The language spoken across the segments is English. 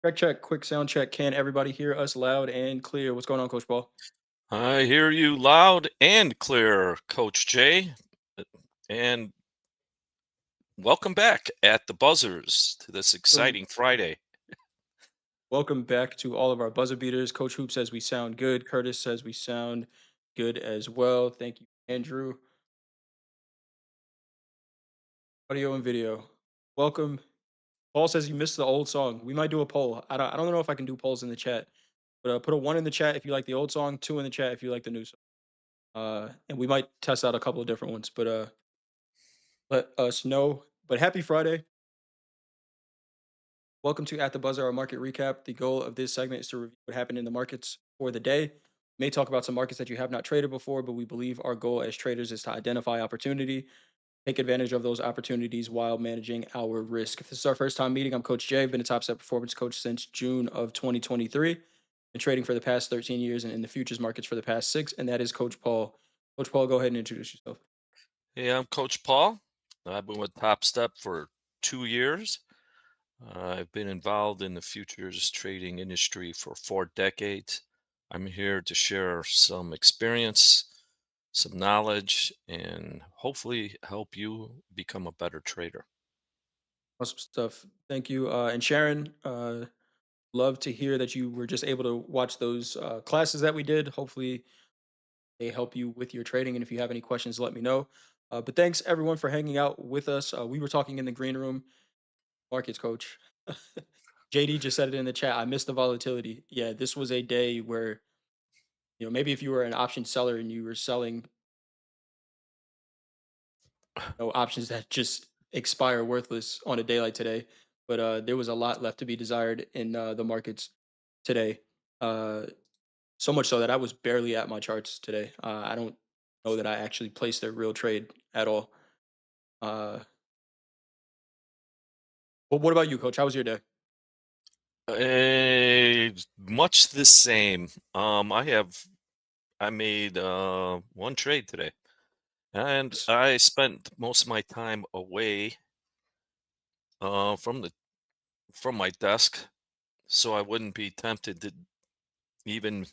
Check, check, quick sound check. Can everybody hear us loud and clear? What's going on, Coach Paul? I hear you loud and clear, Coach Jay. And welcome back at the buzzers to this So, exciting Friday. welcome back to all of our buzzer beaters. Coach Hoop says we sound good. Curtis says we sound good as well. Thank you, Andrew. Audio and video. Welcome. Paul says you missed the old song. We might do a poll. I don't know if I can do polls in the chat, but put a one in the chat if you like the old song, two in the chat if you like the new song. And we might test out a couple of different ones, but let us know. But happy Friday. Welcome to At the Buzzer, our market recap. The goal of this segment is to review what happened in the markets for the day. We may talk about some markets that you have not traded before, but we believe our goal as traders is to identify opportunity, take advantage of those opportunities while managing our risk. If this is our first time meeting, I'm Coach Jay. I've been a top step performance coach since June of 2023. Been trading for the past 13 years and in the futures markets for the past six, and that is Coach Paul. Coach Paul, go ahead and introduce yourself. Hey, I'm Coach Paul. I've been with Topstep for 2 years. I've been involved in the futures trading industry for 4 decades. I'm here to share some experience, some knowledge, and hopefully help you become a better trader. Awesome stuff. Thank you. And Sharon, love to hear that you were just able to watch those classes that we did. Hopefully, they help you with your trading. And if you have any questions, let me know. But thanks everyone for hanging out with us. We were talking in the green room. Markets coach JD just said it in the chat. I missed the volatility. Yeah, this was a day where maybe if you were an option seller and you were selling options that just expire worthless on a day like today. But there was a lot left to be desired in the markets today. Uh, So much so that I was barely at my charts today. I don't know that I actually placed a real trade at all. Uh, but what about you, Coach? How was your day? Much the same. I made one trade today. And Yes. I spent most of my time away uh, from the from my desk, so I wouldn't be tempted to even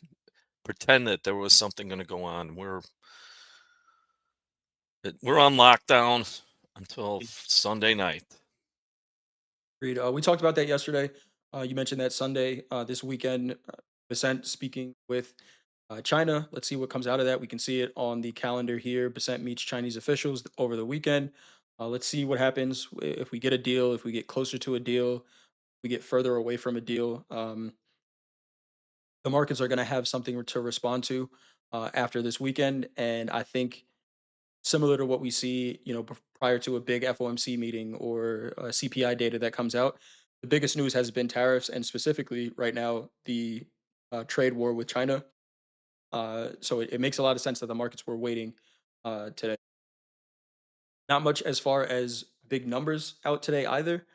pretend that there was something going to go on. We're on lockdown until Sunday night. Agreed. We talked about that yesterday. You mentioned that Sunday, this weekend, Besant speaking with China. Let's see what comes out of that. We can see it on the calendar here. Besant meets Chinese officials over the weekend. Let's see what happens if we get a deal, if we get closer to a deal, we get further away from a deal. The markets are going to have something to respond to after this weekend, and I think similar to what we see, prior to a big FOMC meeting or CPI data that comes out, the biggest news has been tariffs, and specifically right now the trade war with China. So it makes a lot of sense that the markets were waiting today. Not much as far as big numbers out today either.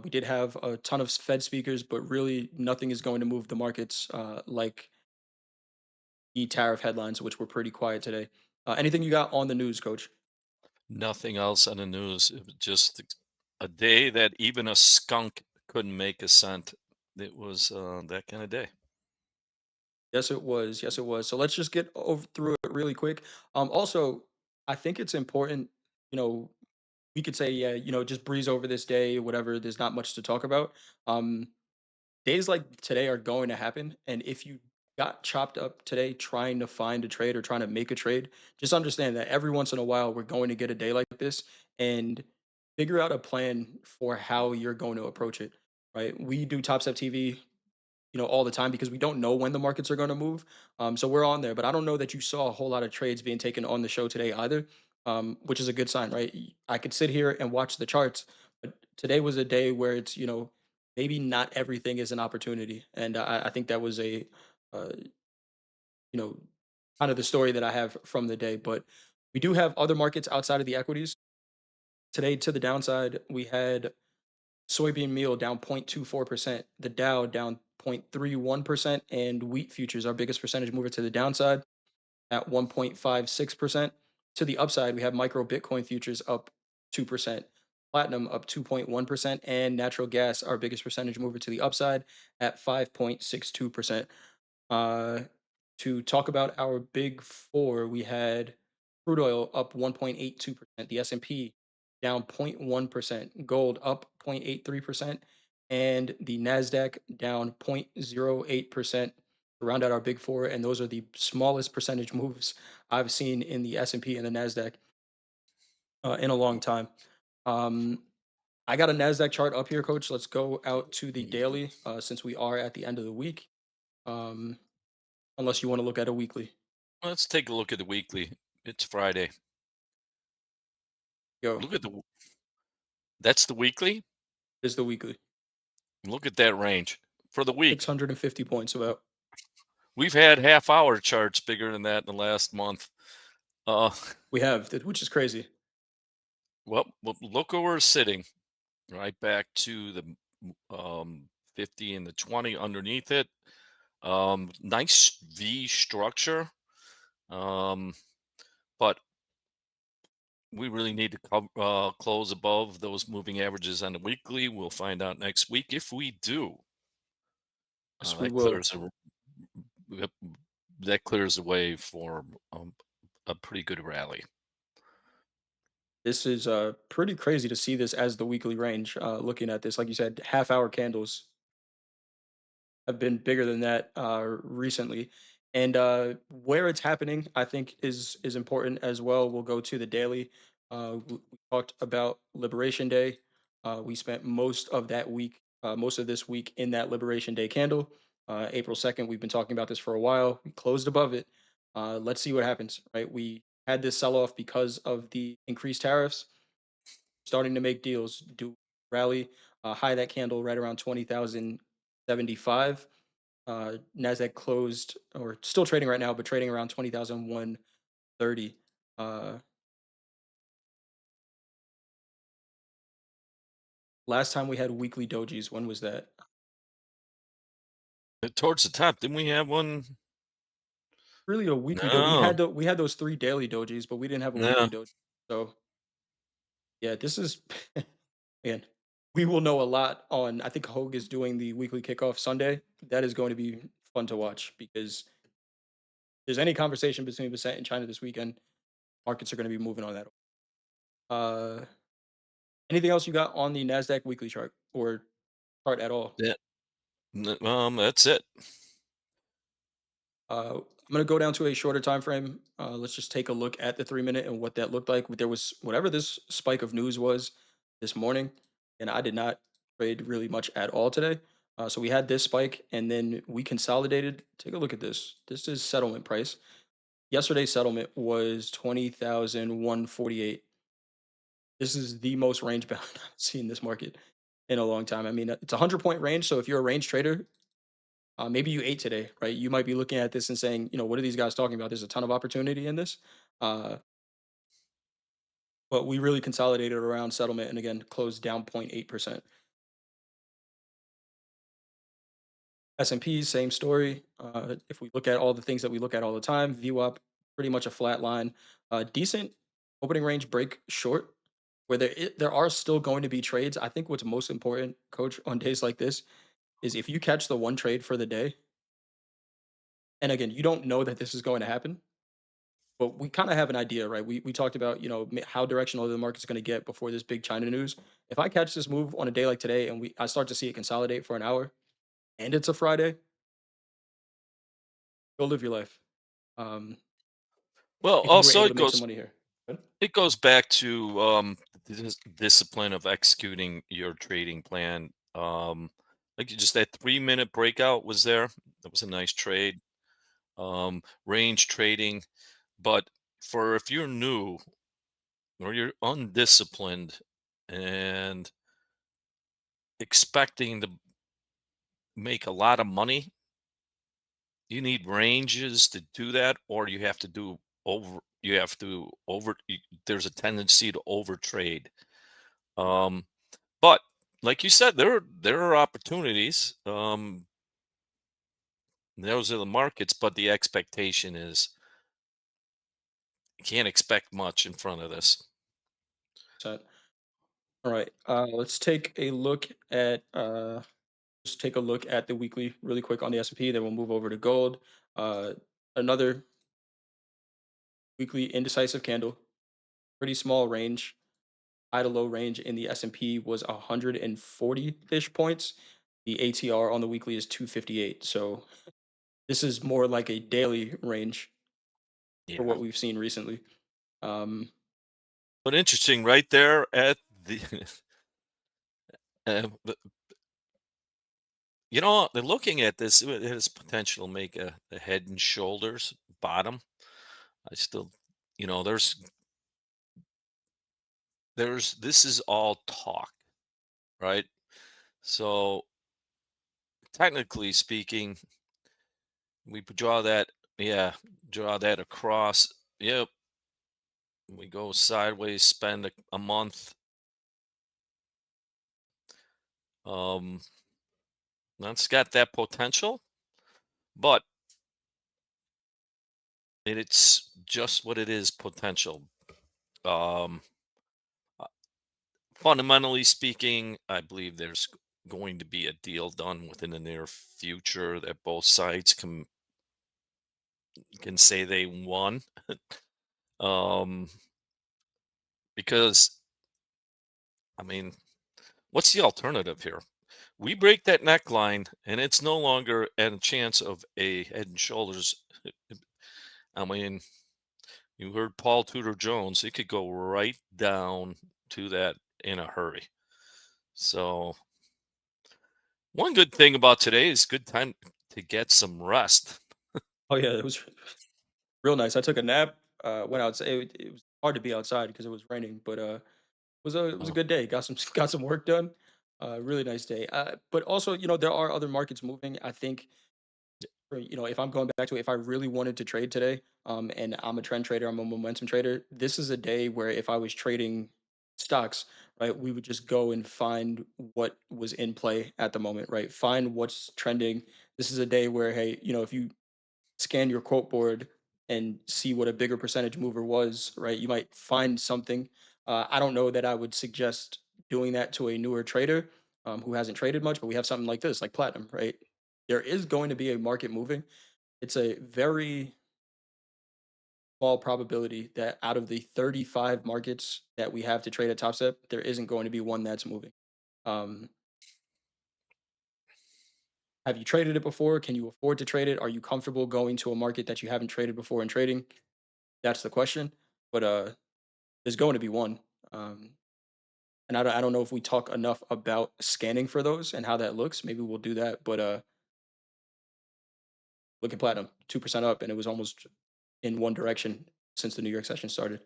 We did have a ton of Fed speakers, but really nothing is going to move the markets like the tariff headlines, which were pretty quiet today. Anything you got on the news, Coach? Nothing else on the news. It was just a day that even a skunk couldn't make a scent. It was that kind of day. Yes, it was. Yes, it was. So let's just get over through it really quick. Also, I think it's important. You know, we could say, yeah, just breeze over this day, whatever. There's not much to talk about. Um, Days like today are going to happen, and if you got chopped up today trying to find a trade or trying to make a trade, just understand that every once in a while we're going to get a day like this, and figure out a plan for how you're going to approach it. Right? We do Top Step TV all the time because we don't know when the markets are going to move. So we're on there, but I don't know that you saw a whole lot of trades being taken on the show today either, which is a good sign, right? I could sit here and watch the charts, but today was a day where it's, maybe not everything is an opportunity. And I think that was uh, you know, kind of the story that I have from the day. But we do have other markets outside of the equities. Today, to the downside, we had soybean meal down 0.24%, the Dow down 0.31%, and wheat futures, our biggest percentage mover to the downside, at 1.56%. To the upside, we have micro Bitcoin futures up 2%. Platinum up 2.1%, and natural gas, our biggest percentage mover to the upside, at 5.62%. Uh, to talk about our big four, we had crude oil up 1.82%, the S&P down 0.1%, gold up 0.83%, and the NASDAQ down 0.08% to round out our big four. And those are the smallest percentage moves I've seen in the S&P and the NASDAQ in a long time. Um, I got a NASDAQ chart up here, coach. Let's go out to the daily since we are at the end of the week. Um, unless you want to look at a weekly. Let's take a look at the weekly. It's Friday. Go. Look at the that's the weekly. Is the weekly. Look at that range for the week. 650 points about. We've had half-hour charts bigger than that in the last month. Uh, We have, which is crazy. well, look where we're sitting. Right back to the 50 and the 20 underneath it. Nice V structure. Um, but we really need to close above those moving averages on the weekly. We'll find out next week. If we do, Yes, we that will. yep, that clears the way for a pretty good rally. This is pretty crazy to see this as the weekly range. Looking at this, like you said, half-hour candles have been bigger than that recently. And where it's happening, I think, is important as well. We'll go to the daily. We talked about Liberation Day. We spent most of that week, most of this week in that Liberation Day candle. April 2nd, we've been talking about this for a while. We closed above it. Let's see what happens, right? We had this sell off because of the increased tariffs, starting to make deals, do rally, high that candle right around 20,075. Nasdaq closed or still trading right now, but trading around 20,130. Uh, last time we had weekly dojis, when was that? Towards the top, didn't we have one? Really a weekly No, we had those 3 daily dojis, but we didn't have a no. weekly doji. So yeah, this is man. We will know a lot on. I think Hogue is doing the weekly kickoff Sunday. That is going to be fun to watch because if there's any conversation between percent and China this weekend, markets are going to be moving on that. Uh, anything else you got on the Nasdaq weekly chart or chart at all? Yeah, that's it. I'm gonna go down to a shorter time frame. Let's just take a look at the 3 minute and what that looked like. There was whatever this spike of news was this morning, and I did not trade really much at all today. So we had this spike, and then we consolidated. Take a look at this. This is settlement price. Yesterday's settlement was 20,148. This is the most range bound I've seen this market in a long time. I mean, it's a 100 point range. So if you're a range trader, maybe you ate today, right? You might be looking at this and saying, what are these guys talking about? There's a ton of opportunity in this. Uh, but we really consolidated around settlement and again closed down 0.8%. S&P, same story. If we look at all the things that we look at all the time, VWOP, pretty much a flat line. Decent opening range break short, where there are still going to be trades. I think what's most important, coach, on days like this is if you catch the one trade for the day, and again, you don't know that this is going to happen, but we kind of have an idea, right? We talked about how directional the market's going to get before this big China news. If I catch this move on a day like today and I start to see it consolidate for an hour, and it's a Friday, go live your life. Um, Well, if you were also able to make some money here. Good. it goes back to the discipline of executing your trading plan. Like just that 3 minute breakout was there. That was a nice trade. Range trading, but for if you're new or you're undisciplined and expecting to make a lot of money, you need ranges to do that, or you have to do over. You have to over. There's a tendency to over trade. Um, but like you said, there are opportunities. Those are the markets, but the expectation is you can't expect much in front of this. All right. Let's take a look at just take a look at the weekly really quick on the S&P. Then we'll move over to gold. Uh, Another weekly indecisive candle, pretty small range. High to low range in the S&P was 140-ish points. The ATR on the weekly is 258. So this is more like a daily range for Yeah. what we've seen recently. Um, But interesting, right there at the, but, they're looking at this. It has potential to make a head and shoulders bottom. I still, there's this is all talk, right? So technically speaking, we draw that, yeah, draw that across. Yep, we go sideways, spend a month. Um, that's got that potential, but it's just what it is, potential. Um, uh, Fundamentally speaking, I believe there's going to be a deal done within the near future that both sides can say they won. Um, because I mean, what's the alternative here? We break that neckline, and it's no longer at a chance of a head and shoulders. I mean, you heard Paul Tudor Jones; it could go right down to that in a hurry. So, one good thing about today is good time to get some rest. oh yeah, it was real nice. I took a nap. Went outside. It was hard to be outside because it was raining, but it was a Uh, good day. Got some got some work done. Really nice day. But also, there are other markets moving. I think, if I'm going back to it, if I really wanted to trade today, and I'm a trend trader, I'm a momentum trader. This is a day where if I was trading stocks, right, we would just go and find what was in play at the moment, right? Find what's trending. This is a day where, hey, if you scan your quote board and see what a bigger percentage mover was, right? You might find something. I don't know that I would suggest doing that to a newer trader who hasn't traded much, but we have something like this, like platinum, right? There is going to be a market moving. It's a very small probability that out of the 35 markets that we have to trade at Topstep, there isn't going to be one that's moving. Um, have you traded it before? Can you afford to trade it? Are you comfortable going to a market that you haven't traded before and trading? That's the question. But there's going to be one. Um, and I don't know if we talk enough about scanning for those and how that looks. Maybe we'll do that. But look at platinum, 2% up, and it was almost in one direction since the New York session started.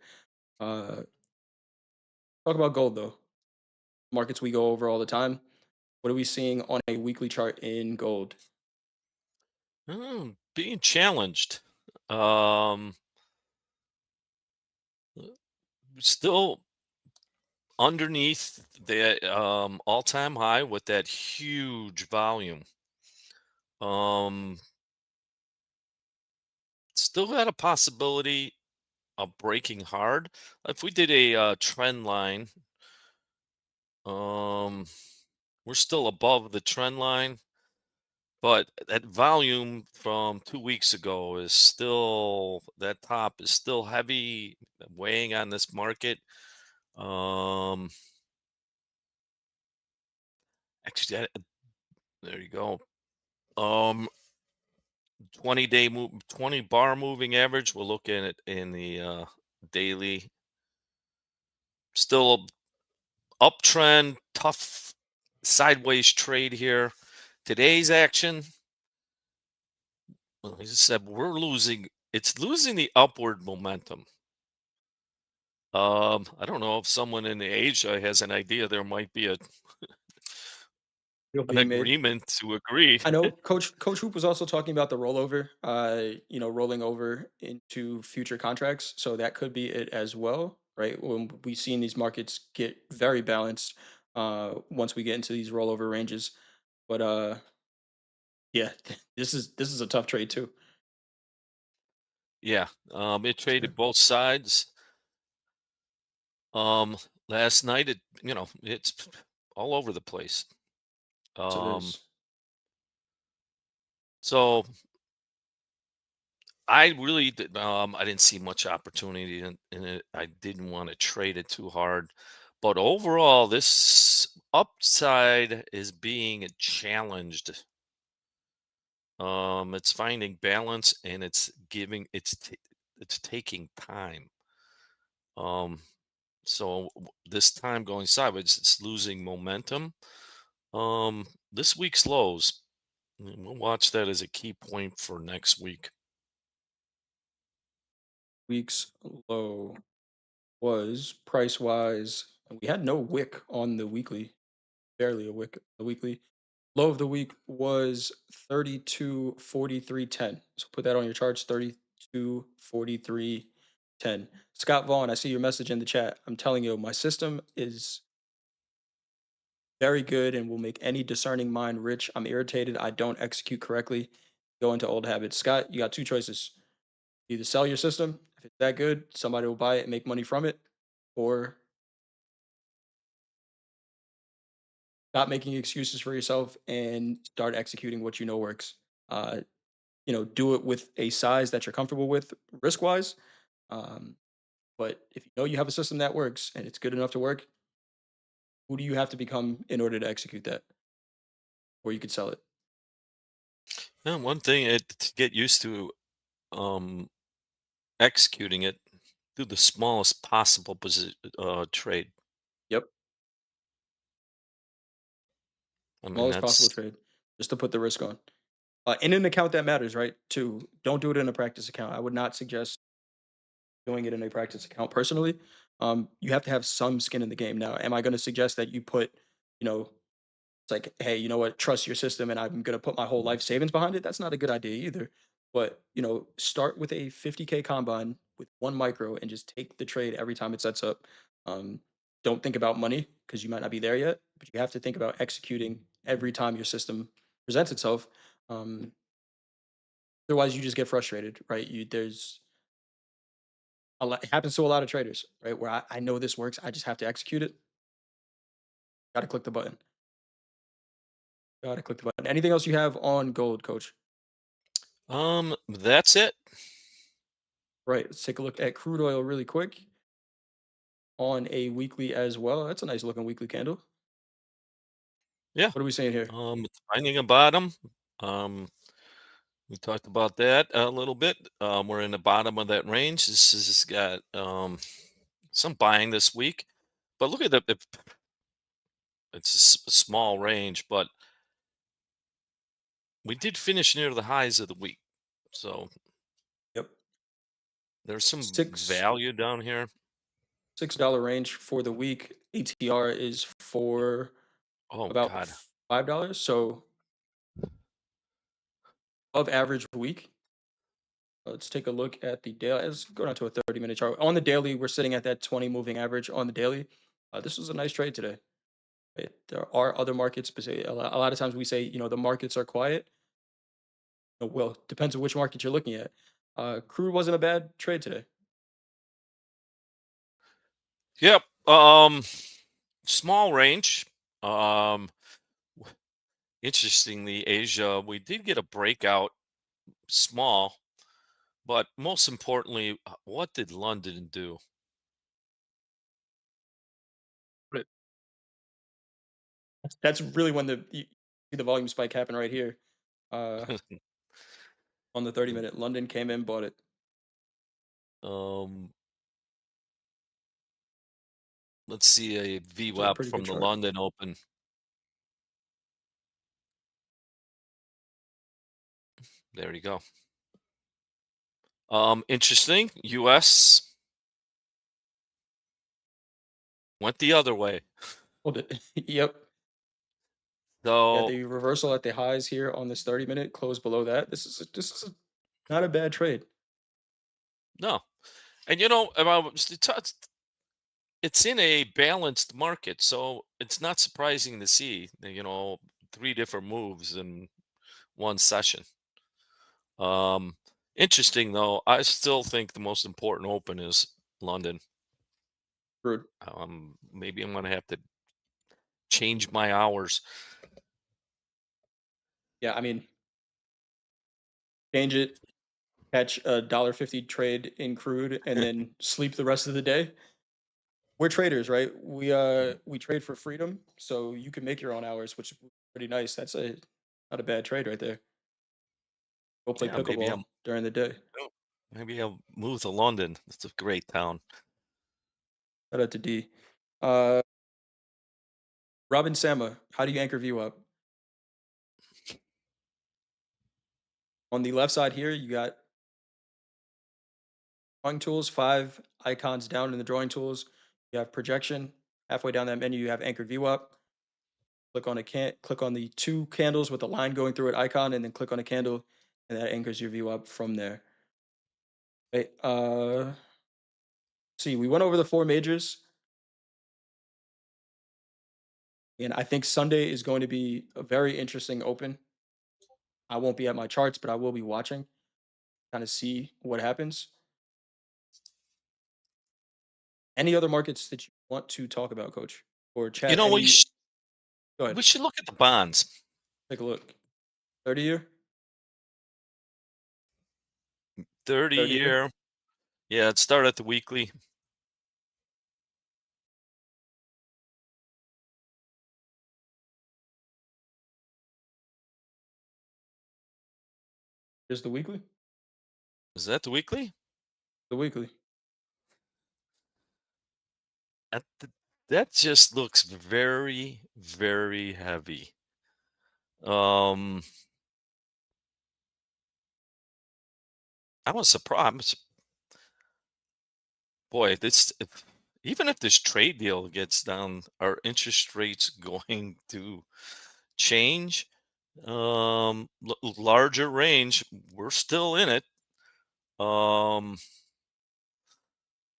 Uh, Talk about gold though. Markets we go over all the time. What are we seeing on a weekly chart in gold? being challenged. Um, Still underneath the all-time high with that huge volume. Um, Still got a possibility of breaking hard. If we did a trend line, um, we're still above the trend line, but that volume from 2 weeks ago is still, that top is still heavy, weighing on this market. Um, Actually, there you go. Um, 20-day move, 20 bar moving average. We'll look at it in the daily. Still uptrend, tough sideways trade here. Today's action, well, as I said, we're losing. It's losing the upward momentum. I don't know if someone in Asia has an idea. There might be Deal an being made. agreement to agree. I know Coach Hoop was also talking about the rollover, rolling over into future contracts. So that could be it as well, right? When we've seen these markets get very balanced once we get into these rollover ranges. But yeah, this is a tough trade too. Yeah, it Sure. traded both sides. Um, Last night, it's all over the place. So it Um, is. so I really I didn't see much opportunity in it. I didn't want to trade it too hard. But overall, this upside is being challenged. It's finding balance and it's taking time. Um, this time going sideways, it's losing momentum. This week's lows, we'll watch that as a key point for next week. Week's low was price wise, and we had no wick on the weekly, barely a wick on the weekly. Low of the week was 32.43.10. So put that on your charts, 32.43.10. Scott Vaughn, I see your message in the chat. I'm telling you, my system is very good and will make any discerning mind rich. I'm irritated. I don't execute correctly. Go into old habits. Scott, you got two choices. Either sell your system. If it's that good, somebody will buy it and make money from it, or stop making excuses for yourself and start executing what you know works. Uh, do it with a size that you're comfortable with risk wise. Um, but if you know you have a system that works and it's good enough to work, who do you have to become in order to execute that? Or you could sell it. And one thing to get used to um, executing it, do the smallest possible trade. Yep. I mean, Smallest possible that's trade, just to put the risk on. In an account that matters, right? Too. Don't do it in a practice account. I would not suggest doing it in a practice account personally. You have to have some skin in the game. Now, am I going to suggest that you put, you know, it's like, hey, you know what, trust your system and I'm going to put my whole life savings behind it? That's not a good idea either. But, start with a 50K combine with one micro and just take the trade every time it sets up. Um, don't think about money because you might not be there yet, but you have to think about executing every time your system presents itself. Um, Otherwise, you just get frustrated, right? There's a lot, it happens to a lot of traders, right? Where I know this works, I just have to execute it. Got to click the button. Got to click the button. Anything else you have on gold, coach? that's it. Right. Let's take a look at crude oil really quick on a weekly as well. That's a nice looking weekly candle. Yeah. What are we saying here? It's finding a bottom. Um, we talked about that a little bit. We're in the bottom of that range. This has got some buying this week, but look at it's a small range, but we did finish near the highs of the week. So Yep. there's some Six value down here. $6 range for the week. ATR is for Oh about God. $5. So above average week. Let's take a look at the daily. Let's go down to a 30-minute chart. On the daily, we're sitting at that 20 moving average on the daily. This was a nice trade today. Right? There are other markets, but a lot of times we say, the markets are quiet. Well, depends on which market you're looking at. Crude wasn't a bad trade today. Yep. Small range. Um, Interestingly, Asia, we did get a breakout, small, but most importantly, what did London do? But that's really when you see the volume spike happen right here. Uh, on the 30-minute, London came in, bought it. um, let's see a Which is a VWOP pretty good from the chart. London Open. There you go. Interesting. U.S. went the other way. Hold it. Yep. Yeah, So the reversal at the highs here on this 30-minute, close below that. This is not a bad trade. no, and it's in a balanced market, so it's not surprising to see three different moves in one session. Um, Interesting though. I still think the most important open is London. Crude. maybe I'm gonna have to change my hours. Yeah, I mean, change it, catch a $1.50 trade in crude, and then sleep the rest of the day. We're traders, right? We trade for freedom, so you can make your own hours, which is pretty nice. That's a not a bad trade right there. Go play Yeah, pickleball during the day. oh, maybe I'll move to London. It's a great town. Shout out to D. Uh, Robin Sama, how do you anchor view up? On the left side here, you got drawing tools, 5 icons down in the drawing tools. You have projection. Halfway down that menu, you have anchor view up. Click on the 2 candles with the line going through it icon, and then click on a candle, and that anchors your view up from there. Right, see, we went over the 4 majors, and I think Sunday is going to be a very interesting open. I won't be at my charts, but I will be watching, kinda see what happens. Any other markets that you want to talk about, coach? Or You chat know, any go ahead, we should look at the bonds. take a look. 30-year? 30 30-year? year. Yeah, it started at the weekly. Is the weekly? Is that the weekly? The weekly. That, that just looks very, very heavy. Um, I was surprised. Boy, even if this trade deal gets done, are interest rates going to change? Larger range. We're still in it. Um,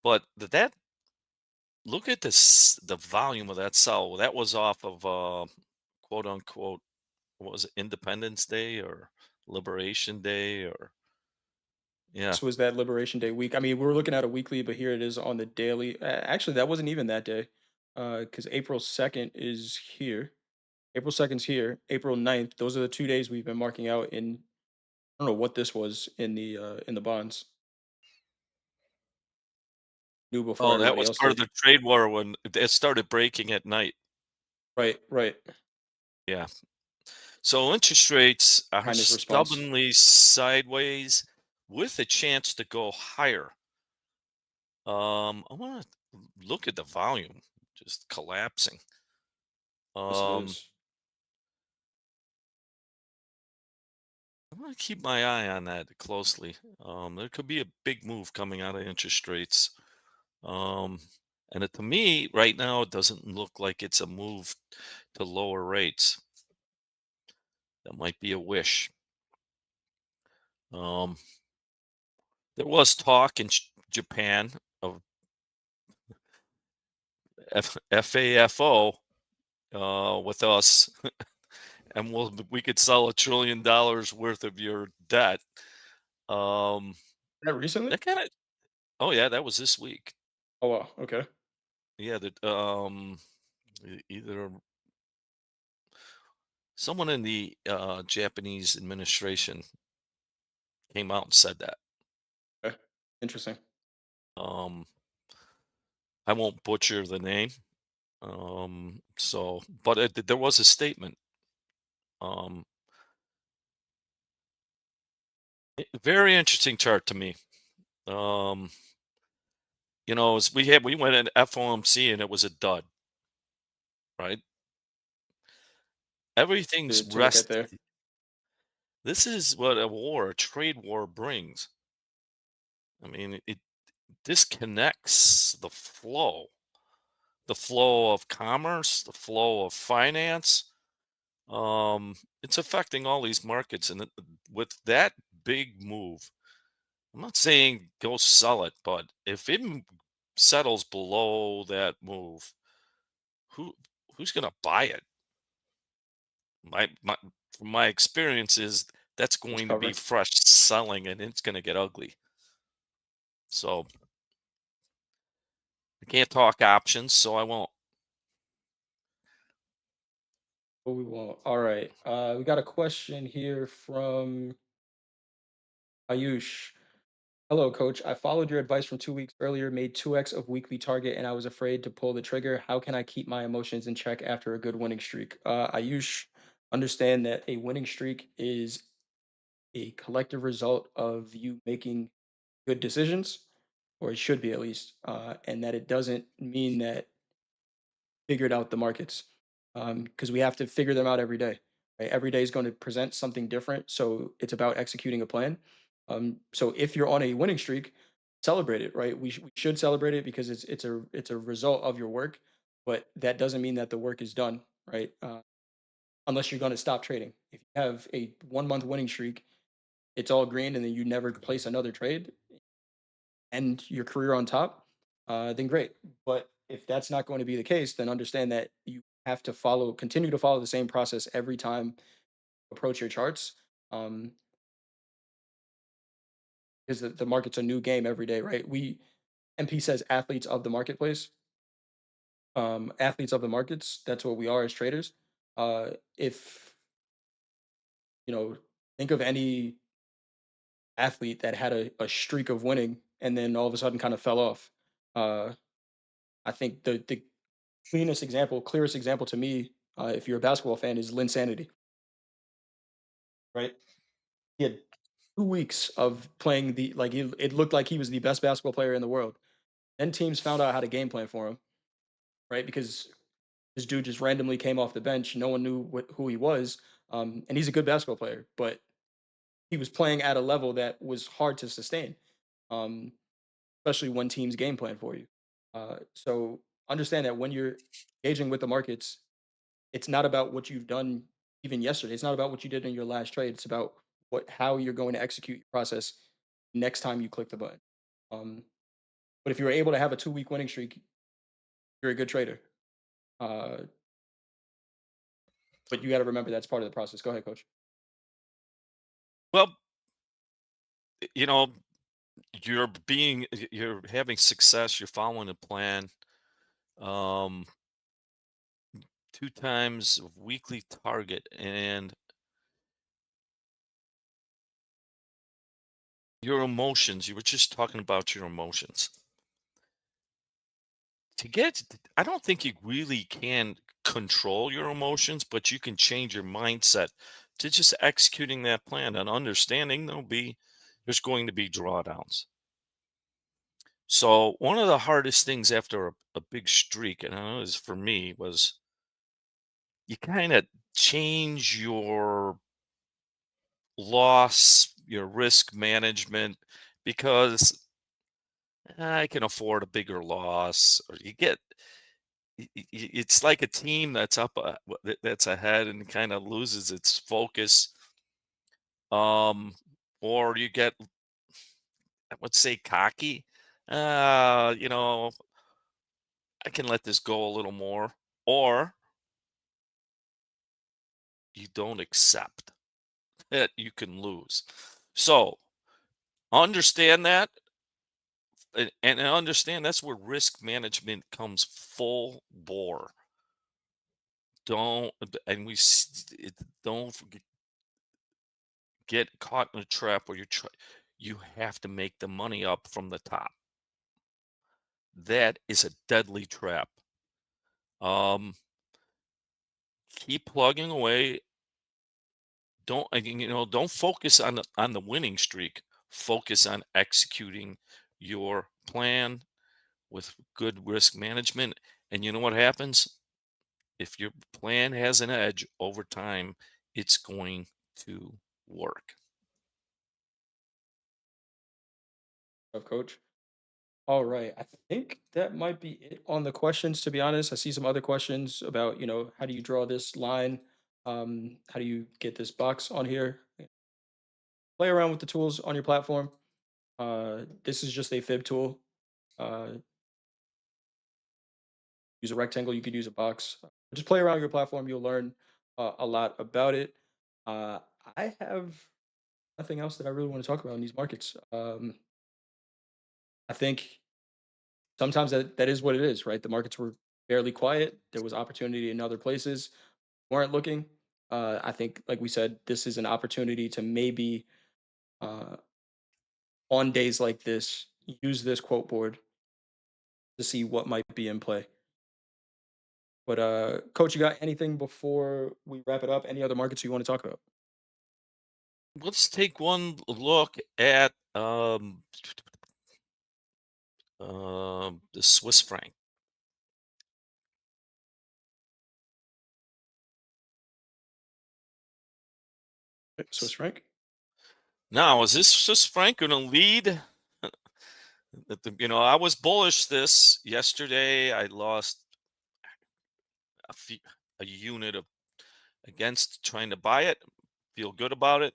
but that look at this, the volume of that sell. That was off of quote unquote, what was it, Independence Day or Liberation Day or yeah. This was that Liberation Day week. I mean, we were looking at a weekly, but here it is on the daily. Actually, that wasn't even that day, because April 2nd is here. April 2nd's here. April 9th. Those are the 2 days we've been marking out in. I don't know what this was in the bonds. Knew before Oh, that everybody was else part of did. the trade war when it started breaking at night. Right, right. Yeah. So interest rates are Minus response. stubbornly sideways with a chance to go higher. I want to look at the volume just collapsing. Yes, it Um, is. I'm going to keep my eye on that closely. There could be a big move coming out of interest rates. Um, to me, right now, it doesn't look like it's a move to lower rates. That might be a wish. Um, there was talk in Japan of FAFO with us, and we could sell $1 trillion worth of your debt. Um, That recently? that kind of oh yeah, that was this week. Oh wow. Okay. Yeah, that either someone in the Japanese administration came out and said that. Okay. Interesting. Um, I won't butcher the name. But there was a statement. Um, Very interesting chart to me. Um, we went in FOMC and it was a dud, right? Everything's To look at rested. there. This is what a trade war brings. I mean, it disconnects the flow of commerce, the flow of finance. It's affecting all these markets, and with that big move, I'm not saying go sell it, but if it settles below that move, who who's going to buy it? My from my experience is that's It's going to be covering. fresh selling, and it's going to get ugly. So I can't talk options, so I won't. What we want. All right. We got a question here from Ayush. Hello, coach. I followed your advice from 2 weeks earlier, made 2x of weekly target, and I was afraid to pull the trigger. How can I keep my emotions in check after a good winning streak? Ayush, understand that a winning streak is a collective result of you making good decisions, or it should be at least, and that it doesn't mean that figured out the markets because we have to figure them out every day. Right? Every day is going to present something different, so it's about executing a plan. So if you're on a winning streak, celebrate it. Right? We should celebrate it because it's a result of your work, but that doesn't mean that the work is done. Right? Unless you're going to stop trading. If you have a 1 month winning streak, it's all green, and then you never place another trade, end your career on top, then great. But if that's not going to be the case, then understand that you have to continue to follow the same process every time you approach your charts. Um, because the market's a new game every day, right? MP says athletes of the marketplace, athletes of the markets. That's what we are as traders. If you know, think of any athlete that had a streak of winning and then all of a sudden kind of fell off. Uh, I think the clearest example to me, if you're a basketball fan, is Lin Sanity, right? He had 2 weeks of playing it looked like he was the best basketball player in the world. Then teams found out how to game plan for him, right? Because this dude just randomly came off the bench. No one knew who he was, and he's a good basketball player, but he was playing at a level that was hard to sustain, um, especially when teams game plan for you. So understand that when you're engaging with the markets, it's not about what you've done even yesterday. It's not about what you did in your last trade. It's about how you're going to execute your process next time you click the button. Um, but if you're able to have a 2 week winning streak, you're a good trader. Uh, but you got to remember that's part of the process. Go ahead, coach. Well, you know, you're having success, you're following a plan. Um, 2 times weekly target, and your emotions. You were just talking about your emotions. To get, I don't think you really can control your emotions, but you can change your mindset to just executing that plan and understanding there's going to be drawdowns. So one of the hardest things after a big streak, and I know this for me, was you kind of change your your risk management, because I can afford a bigger loss, or it's like a team that's that's ahead and kind of loses its focus. Um, or you get, I would say, cocky. You know, I can let this go a little more, or you don't accept that you can lose. So understand that, and understand that's where risk management comes full bore. Don't and we s- it, don't get caught in a trap where you have to make the money up from the top. That is a deadly trap. Um, keep plugging away. Don't focus on the winning streak. Focus on executing your plan with good risk management. And you know what happens? If your plan has an edge over time, it's going to work. Coach. All right. I think that might be it on the questions, to be honest. I see some other questions about, how do you draw this line? How do you get this box on here? Play around with the tools on your platform. This is just a fib tool. Uh, use a rectangle, you could use a box. Just play around with your platform. You'll learn a lot about it. Uh, I have nothing else that I really want to talk about in these markets. I think sometimes that is what it is, right? The markets were fairly quiet. There was opportunity in other places. weren't looking. I think, like we said, this is an opportunity to maybe uh, on days like this use this quote board to see what might be in play. But coach, you got anything before we wrap it up? Any other markets you want to talk about? Let's take one look at the Swiss franc. Swiss franc. Now, is this Swiss franc going to lead? I was bullish this yesterday. I lost a few, a unit of against trying to buy it. Feel good about it,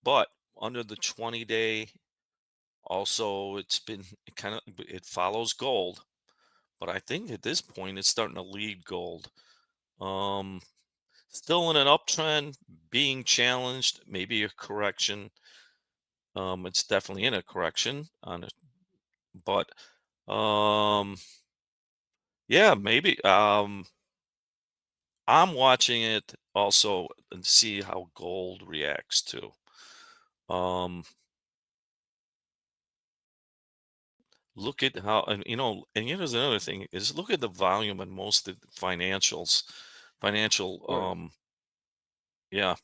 but under the 20-day, also it follows gold, but I think at this point it's starting to lead gold. Um, Still in an uptrend, being challenged, maybe a correction. It's definitely in a correction on it, but um, yeah, maybe. I'm watching it also and see how gold reacts too. Um, Look at how, and here's another thing is look at the volume in most of the financial, Sure. yeah.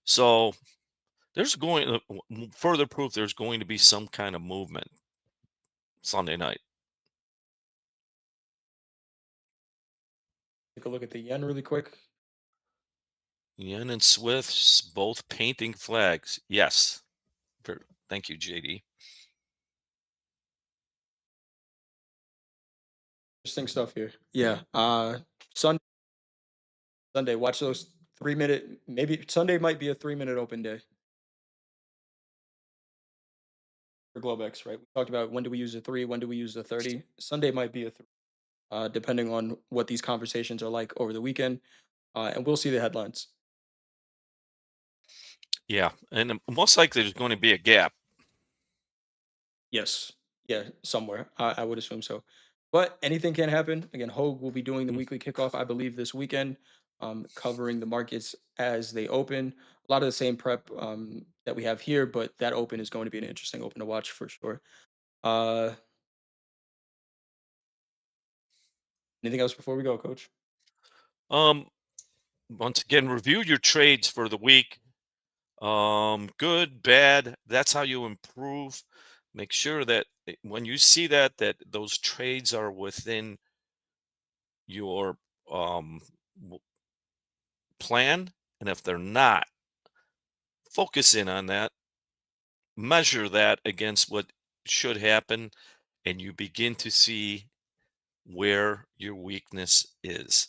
So there's further proof there's going to be some kind of movement Sunday night. Take a look at the yen really quick. Yen and Swifts both painting flags. Yes. Thank you, JD. Interesting stuff here. Yeah. Sun Sunday. Watch those 3 minute. Maybe Sunday might be a 3 minute open day for Globex. Right. We talked about when do we use a three, when do we use a 30. Sunday might be a three, depending on what these conversations are like over the weekend. And we'll see the headlines. Yeah, and most likely there's going to be a gap. Yes. Yeah, somewhere. I would assume so. But anything can happen. Again, Hogue will be doing the Mm, weekly kickoff, I believe, this weekend, covering the markets as they open. A lot of the same prep that we have here, but that open is going to be an interesting open to watch for sure. Uh, Anything else before we go, Coach? Um, Once again, review your trades for the week. Good, bad. That's how you improve. Make sure that when you see that those trades are within your w- plan, and if they're not, focus in on that. Measure that against what should happen, and you begin to see where your weakness is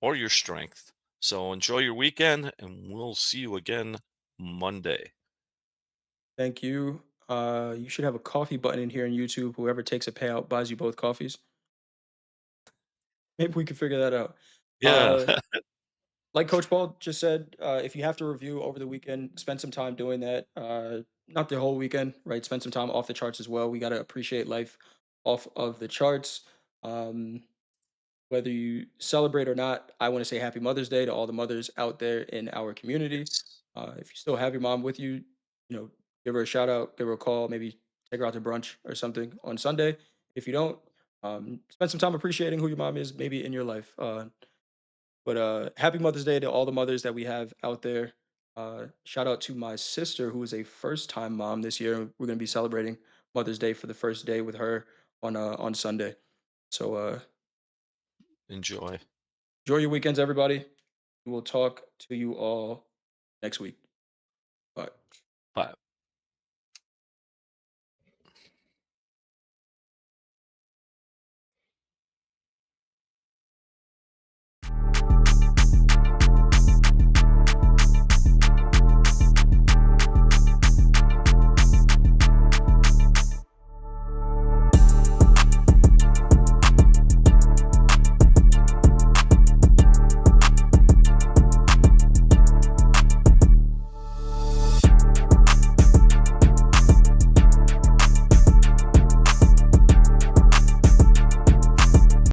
or your strength. So enjoy your weekend, and we'll see you again Monday. Thank you. You should have a coffee button in here on YouTube. Whoever takes a payout buys you both coffees. Maybe we can figure that out. Yeah. Uh, like Coach Paul just said, if you have to review over the weekend, spend some time doing that. Not the whole weekend, right? Spend some time off the charts as well. We got to appreciate life off of the charts. Um, Whether you celebrate or not, I want to say Happy Mother's Day to all the mothers out there in our community. Yes. If you still have your mom with you, give her a shout out, give her a call, maybe take her out to brunch or something on Sunday. If you don't, spend some time appreciating who your mom is, maybe in your life. But happy Mother's Day to all the mothers that we have out there. Shout out to my sister, who is a first time mom this year. We're going to be celebrating Mother's Day for the first day with her on Sunday. So Enjoy. enjoy your weekends, everybody. We'll talk to you all next week. Bye. Bye.